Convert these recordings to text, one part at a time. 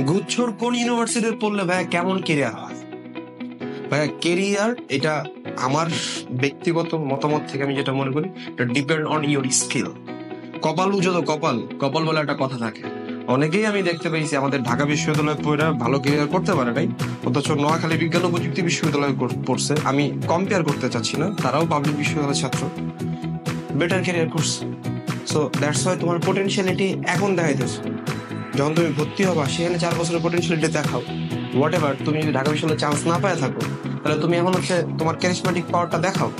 গুচ্ছর কোন ইউনিভার্সিটিতে পড়লে ভাইয়া কেমন কেরিয়ার হয়? ভাইয়া কেরিয়ার এটা আমার ব্যক্তিগত মতামত থেকে আমি যেটা মনে করি, এটা ডিপেন্ড অন ইউর স্কিল। কপাল উজো কপাল কপাল বলে একটা কথা থাকে। অনেকেই আমি দেখতে পেয়েছি আমাদের ঢাকা বিশ্ববিদ্যালয়ে পড়ে ভালো কেরিয়ার করতে পারে নাই, অথচ নোয়াখালী বিজ্ঞান ও প্রযুক্তি বিশ্ববিদ্যালয়ে পড়ছে। আমি কম্পেয়ার করতে চাচ্ছি না, তারাও পাবলিক বিশ্ববিদ্যালয়ের ছাত্র, বেটার কেরিয়ার করছে। সো দ্যাটস ওয়াই তোমার পোটেনশিয়ালিটি এখন দেখাইতেছো। যখন তুমি ভর্তি হবা সেখানে 4 বছরের পোটেনশিয়ালিটি দেখাও। হোয়াট এভার, তুমি যদি ঢাকা বিশ্ববিদ্যালয়ে চান্স না পায় থাকো, তাহলে তুমি এখন হচ্ছে তোমার ক্যারিসমেটিক পাওয়ারটা দেখাও,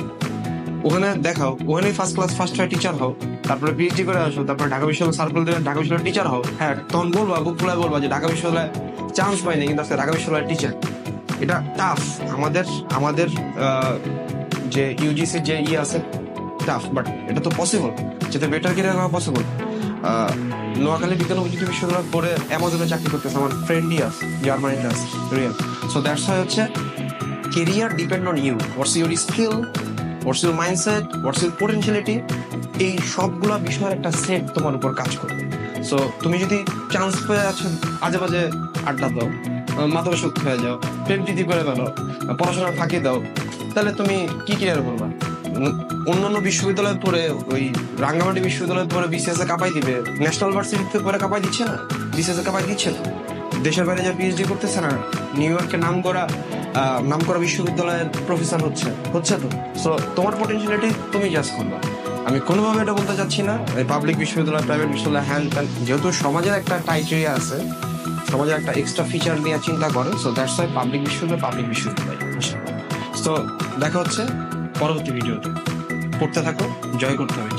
ওখানে দেখাও, ওখানে first class first year teacher হও, তারপরে পিএইচডি করে আসো, তারপরে ঢাকা বিশ্ববিদ্যালয় সার্কেল দিয়ে ঢাকা বিশ্ববিদ্যালয়ের টিচার হও। হ্যাঁ, তখন বলবা, বুক ফুলায় বলবা যে ঢাকা বিশ্ববিদ্যালয়ে চান্স পাইনি, কিন্তু আজকে ঢাকা বিশ্ববিদ্যালয়ের টিচার। এটা টাফ, আমাদের আমাদের যে ইউজিসি যে আছে টাফ, বাট এটা তো পসিবল, যেটা বেটার কেরিয়ার হওয়া পসিবল। নোয়াখালী বিজ্ঞান ও প্রযুক্তি বিশ্ববিদ্যালয় পড়ে অ্যামাজনে চাকরি করতেছে আমার ফ্রেন্ডই আছে, জার্মানিতে আছে, রিয়েল। সো দ্যাটস ওয়াই হচ্ছে career depend on you, what's your skill, what's your mindset, what's your potentiality. এই সবগুলা বিষয়ের একটা সেট তোমার উপর কাজ করবে। সো তুমি যদি চান্স পেয়ে আছো, আজে বাজে আড্ডা দাও, মাথার শক্তি হয়ে যাও, প্রেম প্রীতি করে ফেলো, পড়াশোনা ফাঁকি দাও, তাহলে তুমি কি কেরিয়ার করবা? অন্যান্য বিশ্ববিদ্যালয়ে পড়ে, ওই রাঙ্গামাটি বিশ্ববিদ্যালয়ে পড়ে বিসিএস এ কাঁপাই দিবে, ন্যাশনাল ভার্সিটিতে পড়ে কাঁপাই দিচ্ছে না, বিসিএস এ কাঁপাই দিচ্ছে না, দেশের বাইরে যা পিএইচডি করতেছে না, নিউ ইয়র্কে নাম করা বিশ্ববিদ্যালয়ের প্রফেসর হচ্ছে তো। সো তোমার পোটেনশিয়ালিটি তুমি জাজ করবা। আমি কোনোভাবে এটা বলতে চাচ্ছি না পাবলিক বিশ্ববিদ্যালয়, প্রাইভেট বিশ্ববিদ্যালয়, হ্যান্ড যেহেতু সমাজের একটা ক্রাইটেরিয়া আছে, সমাজের একটা এক্সট্রা ফিচার নিয়ে চিন্তা করে। সো দ্যাটস ওয়াই পাবলিক বিশ্ববিদ্যালয়। তো দেখা হচ্ছে পরবর্তী ভিডিওতে। পড়তে থাকো, জয় করতে হবে।